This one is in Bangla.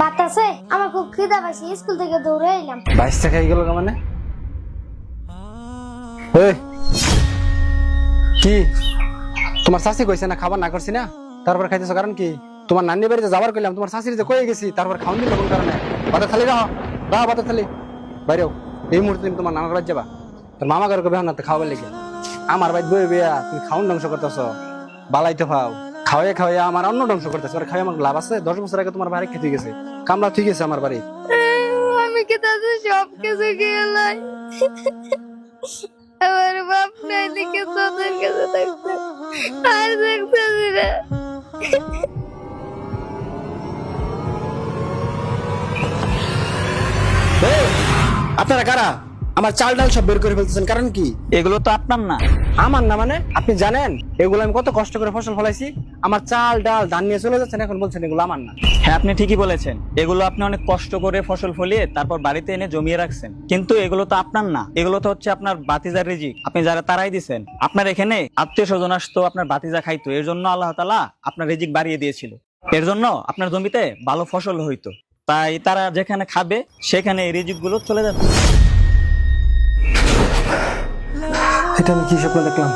বাতাসে আমার খুব খিদা পাইছে, স্কুল থেকে দৌড়ে এলাম। 22 টাকা হয়ে গেল মানে? এই, কি তোমার শাশি কইছে না খাবার না করছি না, তারপর খাইতেছো কারণ কি? তোমার নানি বাড়িতে যাবার কইলাম, তোমার শাশির যে কয়ে গেছি, তারপর খাওন দিল কোন কারণে? বাতা থালি রাহ, রাহ বাতা থালি, বাইরেও। এই মুহূর্তে তুমি তোমার নানা ঘরে যাবা, তোর মামা ঘরে কবে না খাওয়াবার লেগে। আমার বাইর বই বিয়া তুমি খাওন ধ্বংস করতেছ, বালাইতে পাও খাওয়াই খাওয়াই আমার অন্য ধ্বংস করতেছ। খাওয়াই আমার লাভ আছে? 10 বছর আগে তোমার বাড়ি খেতে গেছে, কামলা ঠিক আছে আমার বাড়ি। আমি কি তাদের সব কিছু খেলাই? আমার বাপ নাই দিকে তোদের কাছে থাকতে আর দেখতেছি না। আপনারা কারা আমার চাল ডাল সব বের করে ফেলতেছেন, কারণ কি? এগুলো তো আপনার না। আমার না মানে? আপনি জানেন এগুলো আমি কত কষ্ট করে ফসল ফলাইছি? আমার চাল ডাল ধান নিয়ে চলে যাচ্ছেন, এখন বলছেন এগুলো আমার না। হ্যাঁ, আপনি ঠিকই বলেছেন, এগুলো আপনি অনেক কষ্ট করে ফসল ফলিয়ে তারপর বাড়িতে এনে জমিয়ে রাখছেন, কিন্তু এগুলো তো আপনার না। এগুলো তো হচ্ছে আপনার বাতিজার রিজিক, আপনি যারা তারাই দিচ্ছেন। আপনার এখানে আত্মীয় স্বজন আসতো, আপনার বাতিজা খাইতো, এর জন্য আল্লাহ তাআলা আপনার রিজিক বাড়িয়ে দিয়েছিল। এর জন্য আপনার জমিতে ভালো ফসল হইতো, তাই তারা যেখানে খাবে সেখানে এই রিজিক গুলো চলে যাচ্ছে। এটা আমি কি স্বপ্ন দেখলাম?